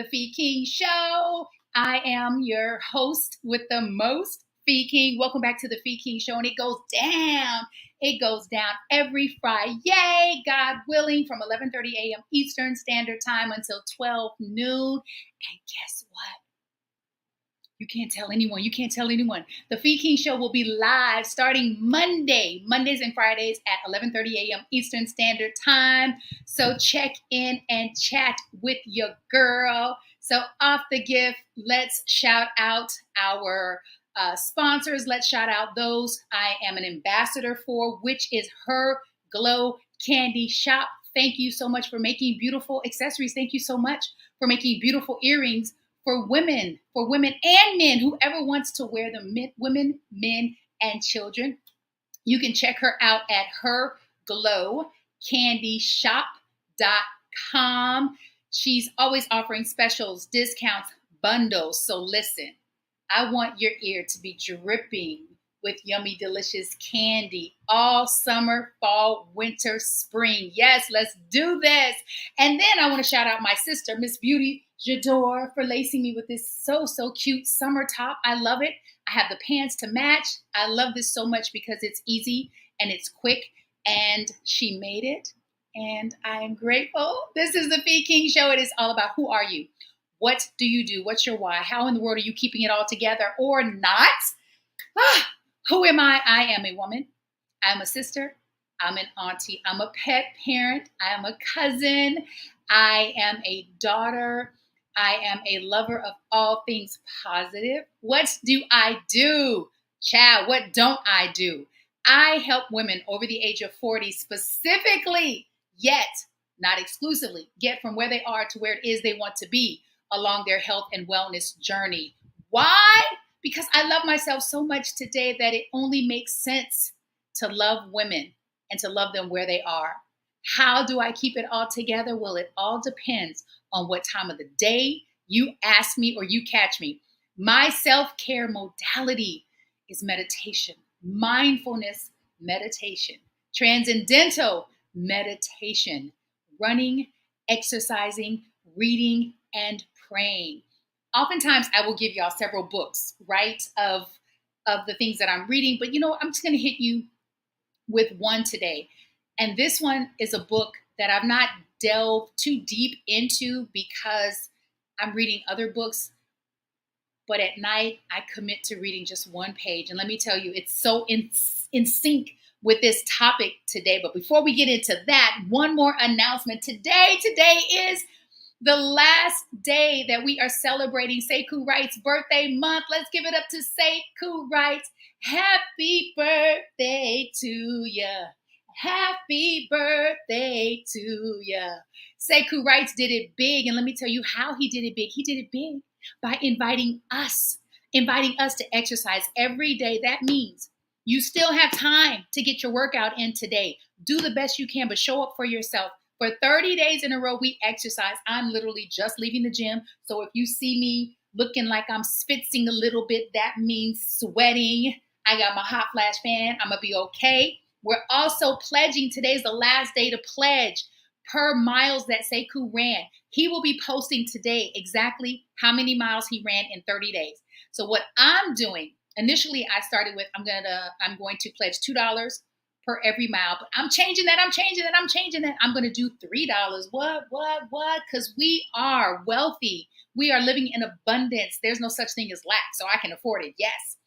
Fee King Show. I am your host with the most, Fee King. Welcome back to the Fee King Show, and it goes down. It goes down every Friday, God willing, from 11:30 a.m. Eastern Standard Time until 12 noon. And guess what? You can't tell anyone. You can't tell anyone. The Fee King Show will be live starting Mondays and Fridays at 11:30 a.m. Eastern Standard Time. So check in and chat with your girl. So off the gift, let's shout out our sponsors. Let's shout out those I am an ambassador for, which is Her Glow Candy Shop. Thank you so much for making beautiful accessories. Thank you so much for making beautiful earrings for women and men, whoever wants to wear them, women, men, and children. You can check her out at herglowcandyshop.com. She's always offering specials, discounts, bundles. So listen, I want your ear to be dripping with yummy, delicious candy all summer, fall, winter, spring. Yes, let's do this. And then I want to shout out my sister, Miss Beauty J'adore, for lacing me with this so cute summer top. I love it. I have the pants to match. I love this so much because it's easy and it's quick, and she made it, and I am grateful. This is the Fee King Show. It is all about who are you? What do you do? What's your why? How in the world are you keeping it all together or not? Who am I? I am a woman. I'm a sister. I'm an auntie. I'm a pet parent. I am a cousin. I am a daughter. I am a lover of all things positive. What do I do? Child, what don't I do? I help women over the age of 40 specifically, yet not exclusively, get from where they are to where it is they want to be along their health and wellness journey. Why? Because I love myself so much today that it only makes sense to love women and to love them where they are. How do I keep it all together? Well, it all depends on what time of the day you ask me or you catch me. My self-care modality is meditation, mindfulness meditation, transcendental meditation, running, exercising, reading, and praying. Oftentimes I will give y'all several books, right, of the things that I'm reading, but I'm just going to hit you with one today. And this one is a book that I've not delved too deep into because I'm reading other books, but at night I commit to reading just one page. And let me tell you, it's so in sync with this topic today. But before we get into that, one more announcement. Today is the last day that we are celebrating Sekou Wright's birthday month. Let's give it up to Sekou Wright. Happy birthday to ya. Happy birthday to ya. Sekou Wright did it big, and let me tell you how he did it big. He did it big by inviting us to exercise every day. That means you still have time to get your workout in today. Do the best you can, but show up for yourself. For 30 days in a row, we exercise. I'm literally just leaving the gym. So if you see me looking like I'm spitzing a little bit, that means sweating. I got my hot flash fan. I'm going to be okay. We're also pledging. Today's the last day to pledge per miles that Sekou ran. He will be posting today exactly how many miles he ran in 30 days. So what I'm doing, initially I started with, I'm going to pledge $2 per every mile, but I'm changing that. I'm going to do $3. What? Because we are wealthy. We are living in abundance. There's no such thing as lack, so I can afford it. Yes.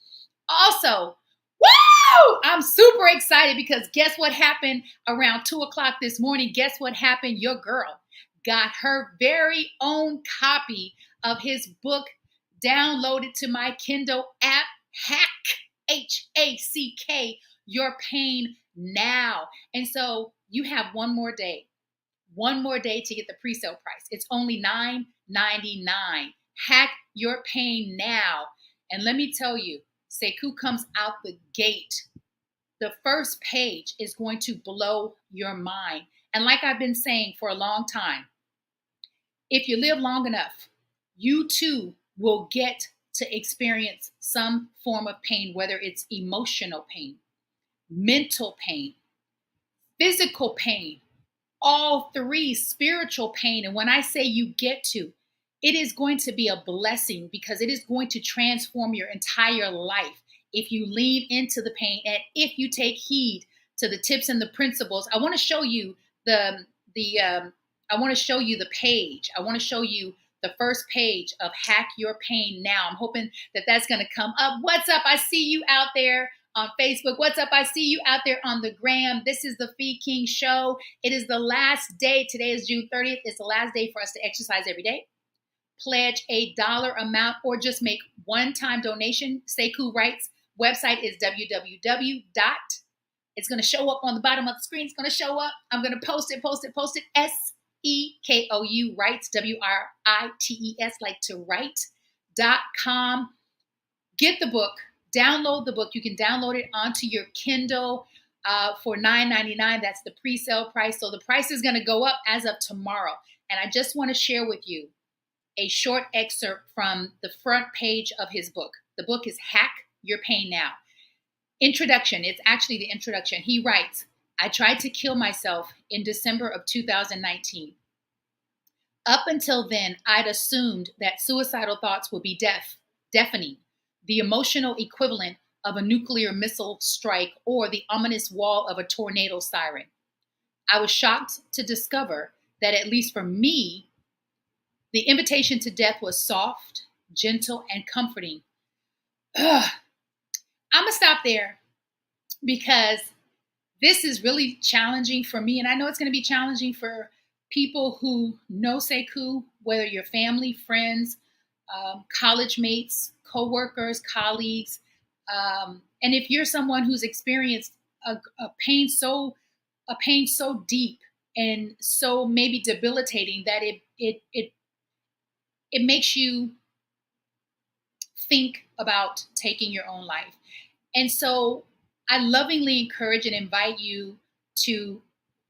Also, woo! I'm super excited because guess what happened around 2:00 this morning? Guess what happened? Your girl got her very own copy of his book downloaded to my Kindle app, Hack, Hack, Your Pain Now. And so you have one more day to get the pre-sale price. It's only $9.99. Hack Your Pain Now. And let me tell you, Sekou comes out the gate. The first page is going to blow your mind. And like I've been saying for a long time, if you live long enough, you too will get to experience some form of pain, whether it's emotional pain, mental pain, physical pain, all three, spiritual pain. And when I say you get to, it is going to be a blessing because it is going to transform your entire life if you lean into the pain and if you take heed to the tips and the principles. I want to show you the I want to show you the page. I want to show you the first page of Hack Your Pain Now. I'm hoping that that's going to come up. What's up? I see you out there on Facebook. What's up? I see you out there on the gram. This is the Fee King Show. It is the last day. Today is June 30th. It's the last day for us to exercise every day. Pledge a dollar amount or just make one-time donation. Sekou Writes website is www. It's going to show up on the bottom of the screen. It's going to show up. I'm going to post it. SEKOU Writes, WRITES, like to write.com. Get the book. Download the book. You can download it onto your Kindle for $9.99. That's the pre-sale price. So the price is going to go up as of tomorrow. And I just want to share with you a short excerpt from the front page of his book. The book is Hack Your Pain Now. Introduction. It's actually the introduction. He writes, I tried to kill myself in December of 2019. Up until then, I'd assumed that suicidal thoughts would be deafening, the emotional equivalent of a nuclear missile strike or the ominous wall of a tornado siren. I was shocked to discover that, at least for me, the invitation to death was soft, gentle, and comforting. I'm going to stop there because this is really challenging for me. And I know it's going to be challenging for people who know Sekou, whether you're family, friends, college mates, co-workers, colleagues. And if you're someone who's experienced a pain so deep and so maybe debilitating that it makes you think about taking your own life. And so I lovingly encourage and invite you to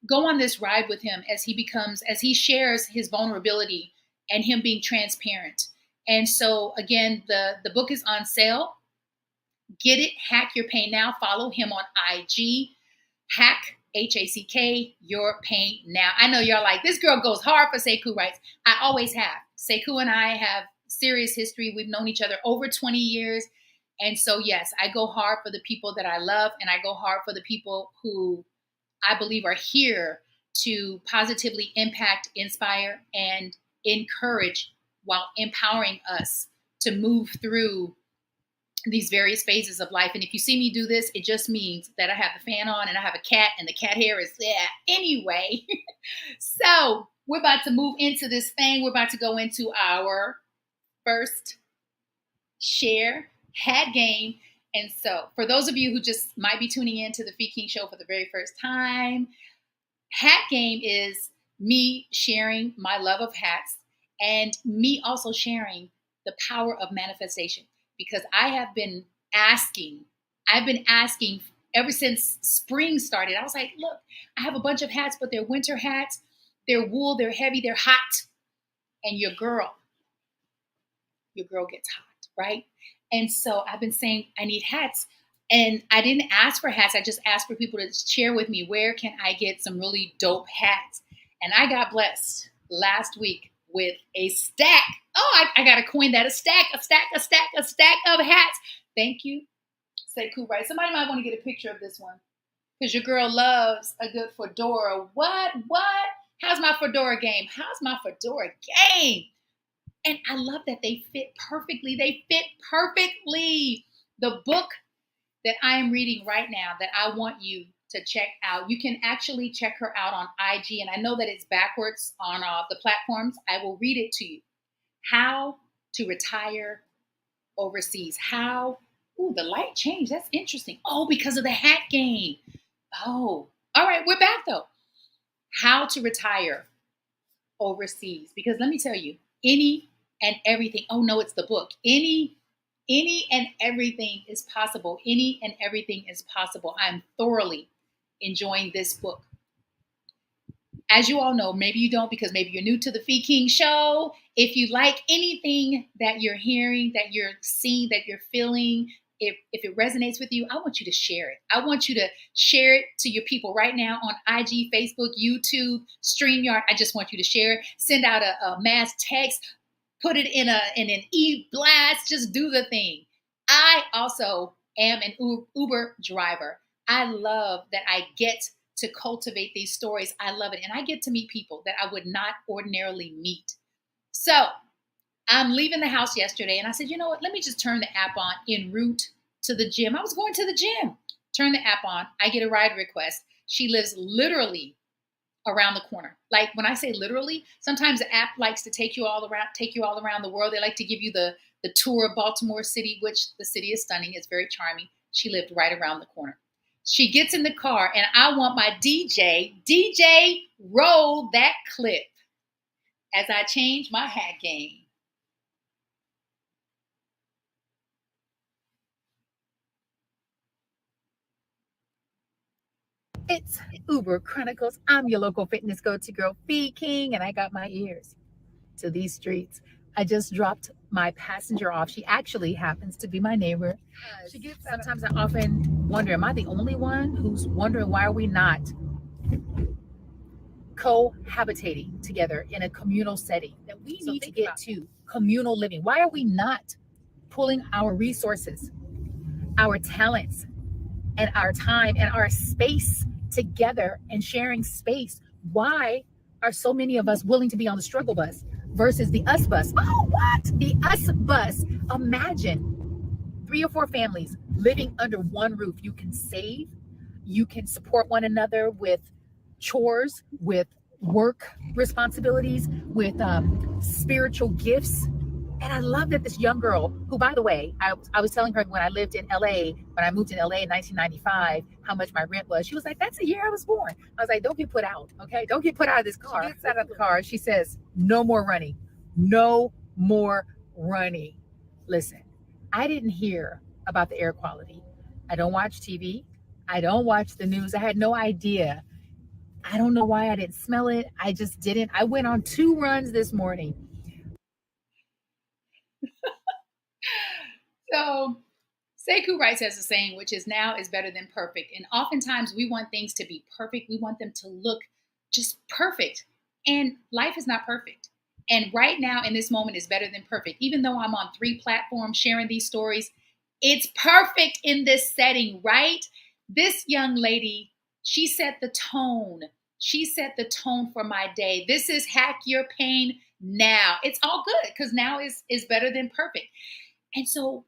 go on this ride with him as he shares his vulnerability and him being transparent. And so again, the book is on sale. Get it, Hack Your Pain Now. Follow him on IG, Hack, HACK, Your Pain Now. I know y'all like, this girl goes hard for Sekou Writes. I always have. Sekou and I have serious history. We've known each other over 20 years. And so, yes, I go hard for the people that I love, and I go hard for the people who I believe are here to positively impact, inspire, and encourage while empowering us to move through these various phases of life. And if you see me do this, it just means that I have the fan on and I have a cat and the cat hair is there anyway. So we're about to move into this thing. We're about to go into our first share hat game. And so for those of you who just might be tuning in to the Fee King Show for the very first time, hat game is me sharing my love of hats and me also sharing the power of manifestation. Because I've been asking ever since spring started. I was like, look, I have a bunch of hats, but they're winter hats. They're wool, they're heavy, they're hot. And your girl gets hot, right? And so I've been saying I need hats. And I didn't ask for hats. I just asked for people to share with me, where can I get some really dope hats? And I got blessed last week with a stack. Oh, I got to coin that. A stack of hats. Thank you. Sekou Writes. Somebody might want to get a picture of this one because your girl loves a good fedora. What? How's my fedora game? And I love that they fit perfectly. The book that I am reading right now that I want you to check out. You can actually check her out on IG. And I know that it's backwards on the platforms. I will read it to you. How to retire overseas. The light changed. That's interesting. Oh, because of the hat game. Oh, all right. We're back though. How to retire overseas. Because let me tell you, any and everything. Oh no, it's the book. Any and everything is possible. Any and everything is possible. I'm thoroughly enjoying this book. As you all know, maybe you don't because maybe you're new to the Fee King Show. If you like anything that you're hearing, that you're seeing, that you're feeling, if it resonates with you, I want you to share it. I want you to share it to your people right now on IG, Facebook, YouTube, StreamYard. I just want you to share it. Send out a mass text. put it in an e-blast, just do the thing. I also am an Uber driver. I love that I get to cultivate these stories. I love it. And I get to meet people that I would not ordinarily meet. So I'm leaving the house yesterday and I said, you know what? Let me just turn the app on en route to the gym. I was going to the gym. Turn the app on. I get a ride request. She lives literally around the corner. Like when I say literally, sometimes the app likes to take you all around the world. They like to give you the tour of Baltimore City, which the city is stunning. It's very charming. She lived right around the corner. She gets in the car and I want my DJ, roll that clip as I change my hat game. It's Uber Chronicles. I'm your local fitness go-to girl, Fee King, and I got my ears to these streets. I just dropped my passenger off. She actually happens to be my neighbor. Sometimes I often wonder, am I the only one who's wondering why are we not cohabitating together in a communal setting? That we need to get to communal living. Why are we not pulling our resources, our talents, and our time and our space together and sharing space? Why are so many of us willing to be on the struggle bus versus the us bus? Oh, what? The us bus. Imagine 3 or 4 families living under one roof. You can save, you can support one another with chores, with work responsibilities, with spiritual gifts. And I love that this young girl, who, by the way, I was telling her when I lived in LA, when I moved in LA in 1995, how much my rent was. She was like, that's the year I was born. I was like, don't get put out, okay? Don't get put out of this car. She gets out of the car. She says, no more running. No more running. Listen, I didn't hear about the air quality. I don't watch TV. I don't watch the news. I had no idea. I don't know why I didn't smell it. I just didn't. I went on 2 runs this morning. So Sekou Wright has a saying, which is now is better than perfect. And oftentimes we want things to be perfect. We want them to look just perfect. And life is not perfect. And right now in this moment is better than perfect. Even though I'm on 3 platforms sharing these stories, it's perfect in this setting, right? This young lady, she set the tone. She set the tone for my day. This is Hack Your Pain Now. It's all good because now is better than perfect. And so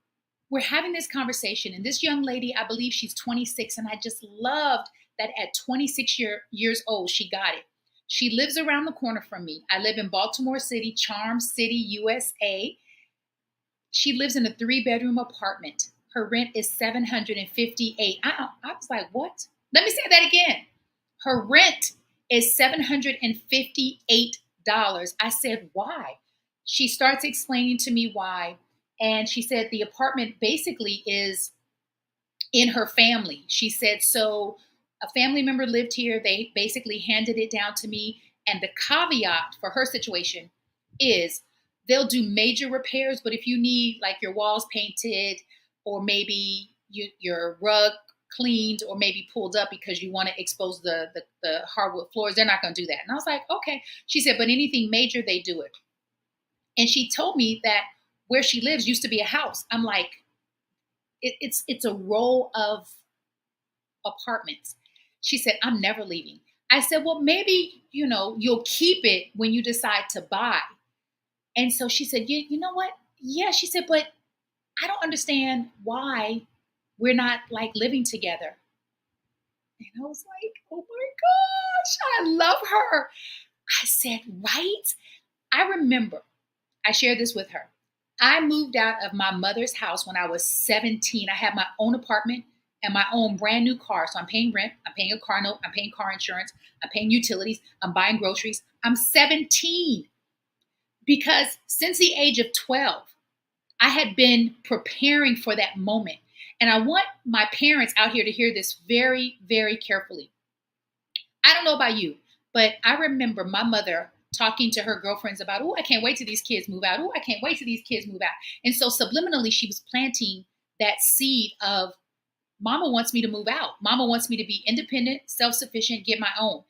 we're having this conversation, and this young lady, I believe she's 26, and I just loved that at 26 years old, she got it. She lives around the corner from me. I live in Baltimore City, Charm City, USA. She lives in a 3-bedroom apartment. Her rent is $758. I was like, what? Let me say that again. Her rent is $758. I said, why? She starts explaining to me why. And she said the apartment basically is in her family. She said, so a family member lived here. They basically handed it down to me. And the caveat for her situation is they'll do major repairs. But if you need like your walls painted or maybe your rug cleaned or maybe pulled up because you want to expose the hardwood floors, they're not going to do that. And I was like, okay. She said, but anything major, they do it. And she told me that where she lives used to be a house. I'm like, it's a row of apartments. She said, I'm never leaving. I said, well, maybe, you'll keep it when you decide to buy. And so she said, you know what? Yeah, she said, but I don't understand why we're not like living together. And I was like, oh my gosh, I love her. I said, right? I remember I shared this with her. I moved out of my mother's house when I was 17. I had my own apartment and my own brand new car. So I'm paying rent, I'm paying a car note, I'm paying car insurance, I'm paying utilities, I'm buying groceries. I'm 17 because since the age of 12, I had been preparing for that moment. And I want my parents out here to hear this very, very carefully. I don't know about you, but I remember my mother talking to her girlfriends about, oh, I can't wait till these kids move out. Oh, I can't wait till these kids move out. And so subliminally, she was planting that seed of mama wants me to move out. Mama wants me to be independent, self-sufficient, get my own.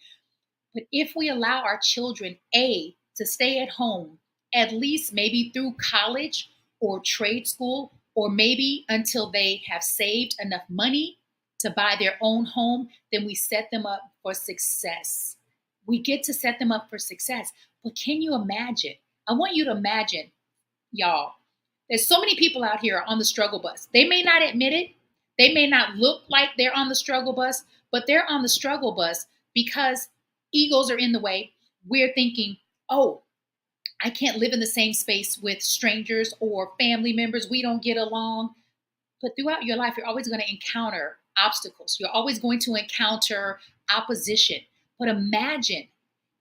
But if we allow our children, A, to stay at home at least maybe through college or trade school, or maybe until they have saved enough money to buy their own home, then we set them up for success. We get to set them up for success. But can you imagine? I want you to imagine, y'all, there's so many people out here on the struggle bus. They may not admit it. They may not look like they're on the struggle bus, but they're on the struggle bus because egos are in the way. We're thinking, oh, I can't live in the same space with strangers or family members. We don't get along. But throughout your life, you're always going to encounter obstacles. You're always going to encounter opposition. But imagine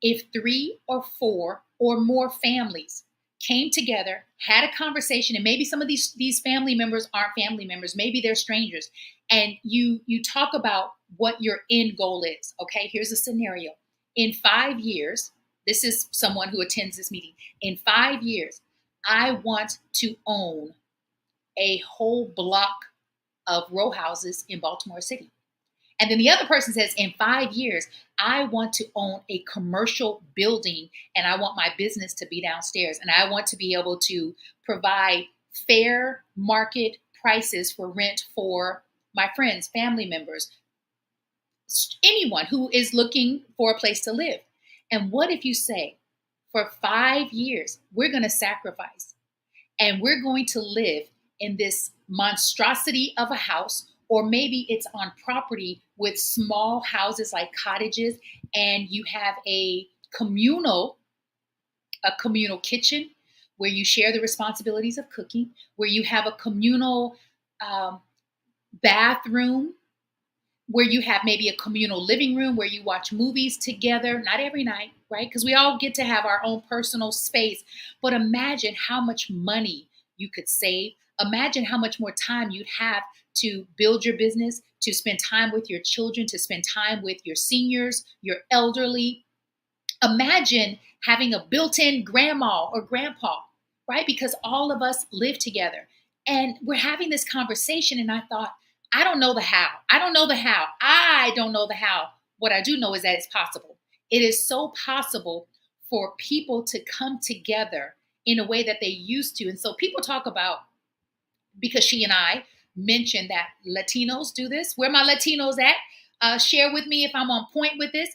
if 3 or 4 or more families came together, had a conversation, and maybe some of these family members aren't family members, maybe they're strangers, and you talk about what your end goal is. Okay, here's a scenario. In 5 years, this is someone who attends this meeting. In 5 years, I want to own a whole block of row houses in Baltimore City. And then the other person says, in 5 years, I want to own a commercial building and I want my business to be downstairs. And I want to be able to provide fair market prices for rent for my friends, family members, anyone who is looking for a place to live. And what if you say, for 5 years, we're going to sacrifice and we're going to live in this monstrosity of a house, or maybe it's on property with small houses like cottages, and you have a communal kitchen where you share the responsibilities of cooking, where you have a communal bathroom, where you have maybe a communal living room where you watch movies together, not every night, right? Because we all get to have our own personal space. But imagine how much money you could save. Imagine how much more time you'd have to build your business, to spend time with your children, to spend time with your seniors, your elderly. Imagine having a built-in grandma or grandpa, right? Because all of us live together. And we're having this conversation, and I thought, I don't know the how. I don't know the how. I don't know the how. What I do know is that it's possible. It is so possible for people to come together in a way that they used to. And so people talk about, because she and I mentioned that Latinos do this. Where my Latinos at? Share with me if I'm on point with this.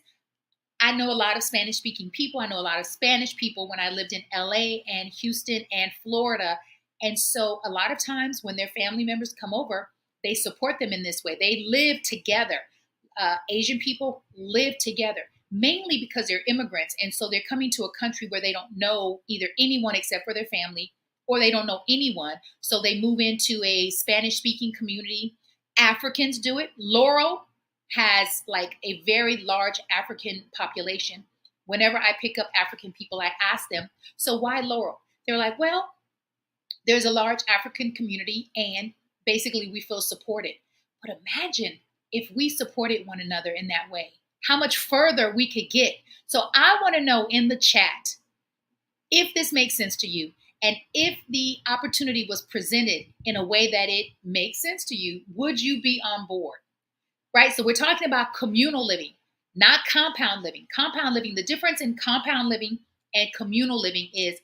I know a lot of Spanish speaking people. I know a lot of Spanish people when I lived in LA and Houston and Florida. And so a lot of times when their family members come over, they support them in this way. They live together. Asian people live together, mainly because they're immigrants. And so they're coming to a country where they don't know either anyone except for their family, or they don't know anyone. So they move into a Spanish speaking community. Africans do it. Laurel has like a very large African population. Whenever I pick up African people, I ask them, so why Laurel? They're like, well, there's a large African community and basically we feel supported. But imagine if we supported one another in that way, how much further we could get. So I want to know in the chat if this makes sense to you. And if the opportunity was presented in a way that it makes sense to you, would you be on board? Right? So we're talking about communal living, not compound living. Compound living, the difference in compound living and communal living is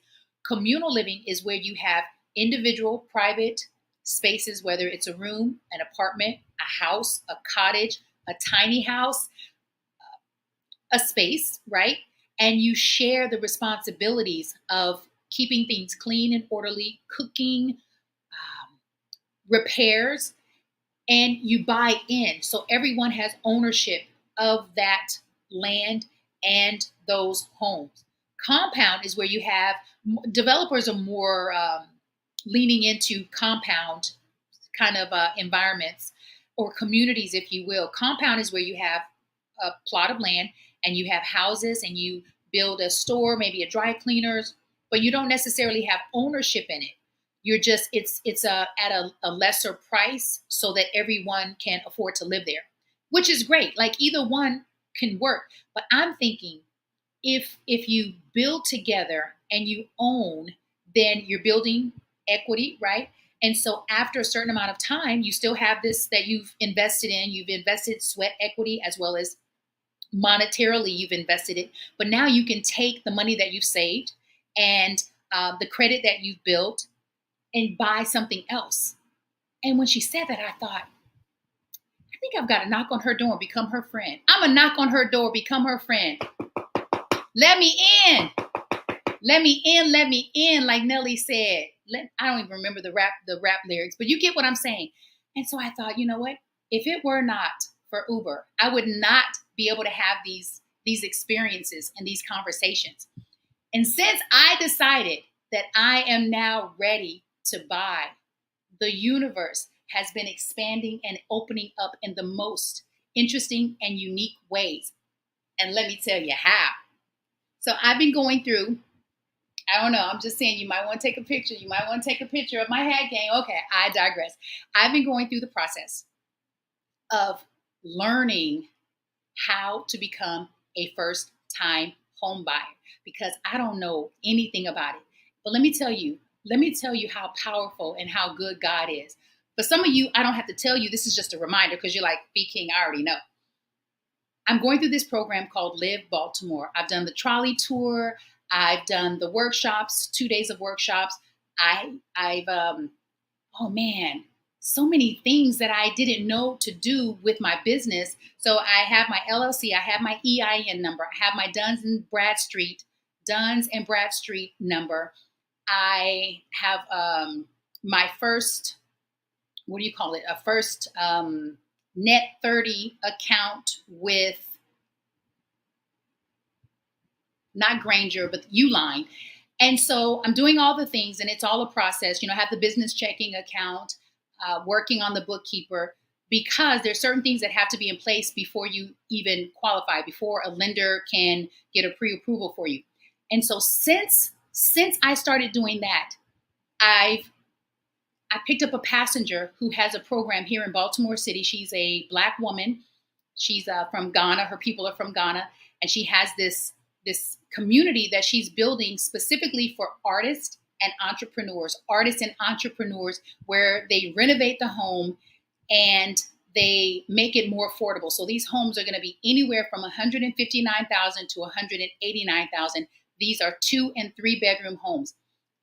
communal living is where you have individual private spaces, whether it's a room, an apartment, a house, a cottage, a tiny house, a space, right? And you share the responsibilities of keeping things clean and orderly, cooking, repairs, and you buy in. So everyone has ownership of that land and those homes. Compound is where you have developers are more leaning into compound kind of environments or communities, if you will. Compound is where you have a plot of land and you have houses and you build a store, maybe a dry cleaners, but you don't necessarily have ownership in it. You're just, it's at a lesser price so that everyone can afford to live there, which is great. Like either one can work. But I'm thinking if you build together and you own, then you're building equity, right? And so after a certain amount of time, you still have this that you've invested in. You've invested sweat equity as well as monetarily you've invested it. But now you can take the money that you've saved and the credit that you've built and buy something else. And when she said that, I thought, I think I've got to knock on her door and become her friend. I'm going to knock on her door, become her friend. Let me in. Let me in. Let me in. Like Nelly said. I don't even remember the rap lyrics, but you get what I'm saying. And so I thought, you know what? If it were not for Uber, I would not be able to have these experiences and these conversations. And since I decided that I am now ready to buy, the universe has been expanding and opening up in the most interesting and unique ways. And let me tell you how. So I've been going through, I don't know, I'm just saying you might want to take a picture. You might want to take a picture of my hat game. Okay, I digress. I've been going through the process of learning how to become a first-time home buyer because I don't know anything about it. But let me tell you how powerful and how good God is. For some of you, I don't have to tell you. This is just a reminder because you're like, B King, I already know. I'm going through this program called Live Baltimore. I've done the trolley tour. I've done the workshops, 2 days of workshops. I've oh man, so many things that I didn't know to do with my business. So I have my LLC, I have my EIN number, I have my Duns and Bradstreet number. I have my first, what do you call it? A first Net 30 account with not Granger, but Uline. And so I'm doing all the things and it's all a process. You know, I have the business checking account, working on the bookkeeper, because there's certain things that have to be in place before you even qualify, before a lender can get a pre-approval for you. And so since I started doing that, I picked up a passenger who has a program here in Baltimore City. She's a Black woman. She's from Ghana. Her people are from Ghana. And she has this community that she's building specifically for artists and entrepreneurs, where they renovate the home and they make it more affordable. So these homes are going to be anywhere from $159,000 to $189,000. These are 2 and 3 bedroom homes.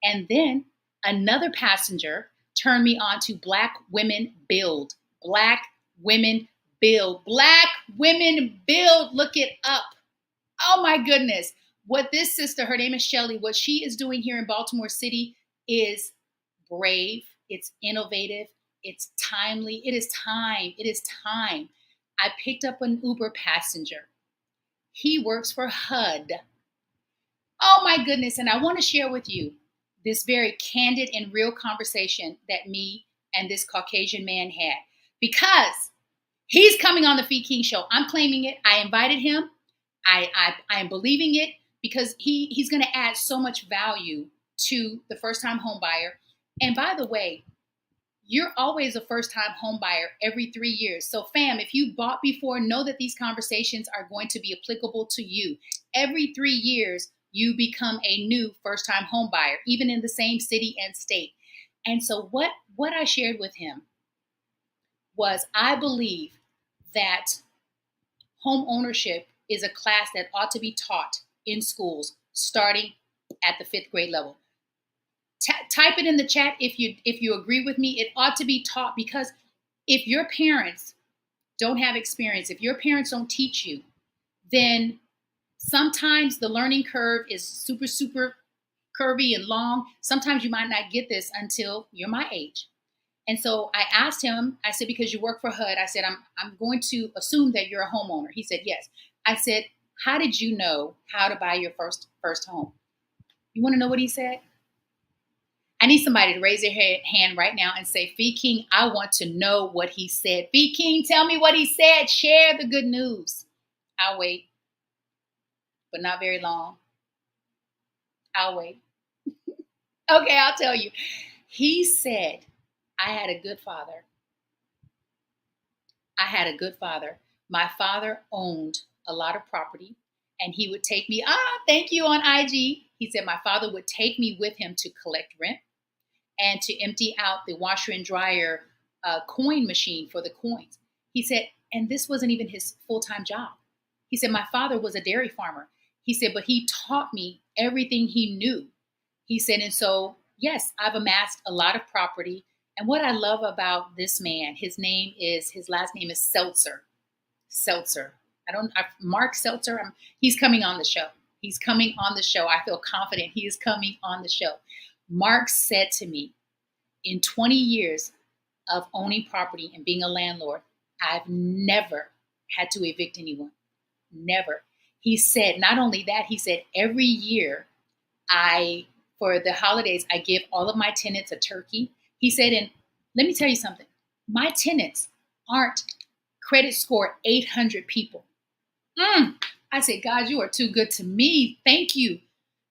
And then another passenger turned me on to Black Women Build. Black Women Build. Black Women Build. Look it up. Oh my goodness. What this sister, her name is Shelly, what she is doing here in Baltimore City is brave. It's innovative. It's timely. It is time. It is time. I picked up an Uber passenger. He works for HUD. Oh my goodness. And I want to share with you this very candid and real conversation that me and this Caucasian man had, because he's coming on the Fee King Show. I'm claiming it. I invited him. I am believing it because he's going to add so much value to the first-time home buyer. And by the way, you're always a first-time home buyer every 3 years. So fam, if you bought before, know that these conversations are going to be applicable to you. Every 3 years, you become a new first-time home buyer, even in the same city and state. And so what I shared with him was, I believe that home ownership is a class that ought to be taught in schools starting at the 5th grade level. Type it in the chat if you agree with me. It ought to be taught, because if your parents don't have experience, if your parents don't teach you, then sometimes the learning curve is super, super curvy and long. Sometimes you might not get this until you're my age. And so I asked him, I said, because you work for HUD, I said, I'm going to assume that you're a homeowner. He said, yes. I said, how did you know how to buy your first home? You want to know what he said? I need somebody to raise their hand right now and say, Fee King, I want to know what he said. Fee King, tell me what he said. Share the good news. I'll wait, but not very long. I'll wait. Okay, I'll tell you. He said, I had a good father. My father owned a lot of property, and he would take me, thank you, on IG. He said my father would take me with him to collect rent and to empty out the washer and dryer coin machine for the coins. He said, and this wasn't even his full-time job. He said, my father was a dairy farmer. He said, but he taught me everything he knew. He said, and so, yes, I've amassed a lot of property. And what I love about this man, his last name is Seltzer. Seltzer. Mark Seltzer, he's coming on the show. He's coming on the show. I feel confident he is coming on the show. Mark said to me, in 20 years of owning property and being a landlord, I've never had to evict anyone. Never. He said, not only that, he said, every year for the holidays, I give all of my tenants a turkey. He said, and let me tell you something, my tenants aren't credit score 800 people. I said, God, you are too good to me. Thank you.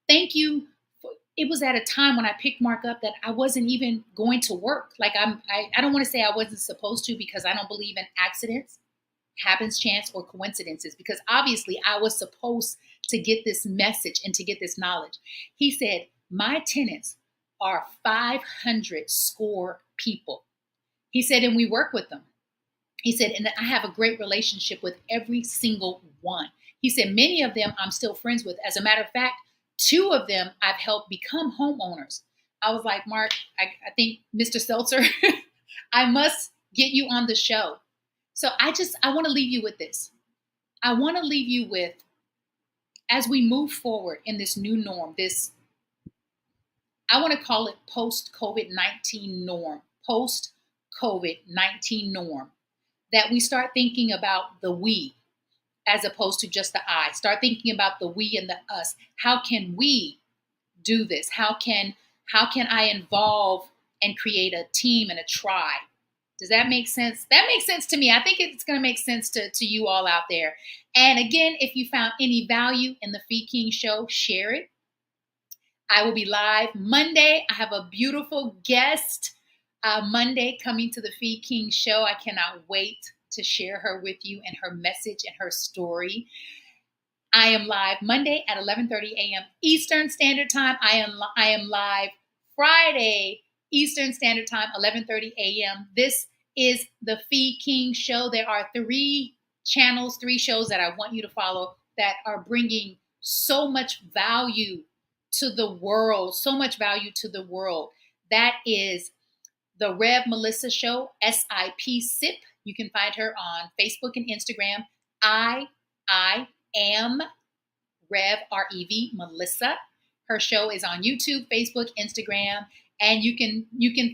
Thank you. It was at a time when I picked Mark up that I wasn't even going to work. Like I don't want to say I wasn't supposed to, because I don't believe in accidents, happens, chance, or coincidences, because obviously I was supposed to get this message and to get this knowledge. He said, my tenants are 500 score people. He said, and we work with them. He said, and I have a great relationship with every single one. He said, many of them I'm still friends with. As a matter of fact, 2 of them I've helped become homeowners. I was like, Mark, I think Mr. Seltzer, I must get you on the show. So I want to leave you with this. I want to leave you with, as we move forward in this new norm, I want to call it post-COVID-19 norm, post-COVID-19 norm, that we start thinking about the we as opposed to just the I. Start thinking about the we and the us. How can we do this? How can I involve and create a team and a tribe? Does that make sense? That makes sense to me. I think it's going to make sense to you all out there. And again, if you found any value in the Fee King Show, share it. I will be live Monday. I have a beautiful guest Monday coming to the Fee King Show. I cannot wait to share her with you and her message and her story. I am live Monday at 11:30 a.m. Eastern Standard Time. I am live Friday Eastern Standard Time, 11:30 a.m. This is the Fee King Show. There are 3 channels, 3 shows that I want you to follow that are bringing so much value to the world, so much value to the world. That is the Rev Melissa Show, SIP. You can find her on Facebook and Instagram. I am Rev, R-E-V, Melissa. Her show is on YouTube, Facebook, Instagram. And you can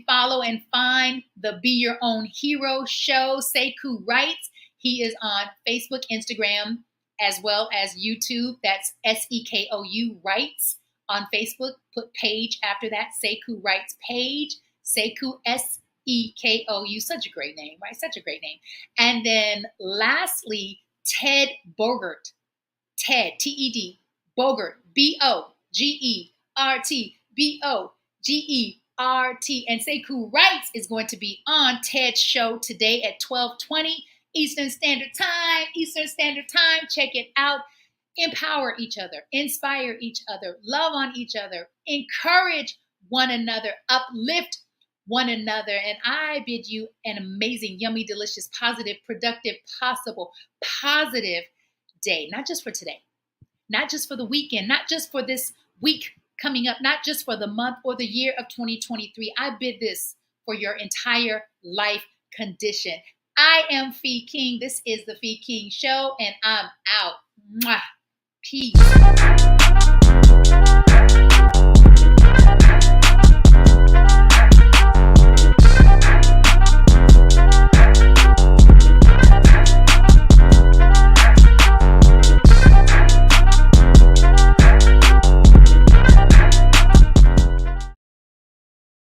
follow and find the Be Your Own Hero show, Sekou Writes. He is on Facebook, Instagram, as well as YouTube. That's Sekou Writes on Facebook. Put page after that, Sekou Writes page. Sekou, Sekou. Such a great name, right? Such a great name. And then lastly, Ted Bogert. Ted, T-E-D, Bogert, B-O-G-E-R-T, B-O-G-E-R-T. And Sekou Writes is going to be on Ted's show today at 12:20 Eastern Standard Time. Check it out. Empower each other, inspire each other, love on each other, encourage one another, uplift one another. And I bid you an amazing, yummy, delicious, positive, productive, positive day, not just for today, not just for the weekend, not just for this week coming up, not just for the month or the year of 2023. I bid this for your entire life condition. I am Fee King. This is the Fee King Show, and I'm out. Mwah. Peace.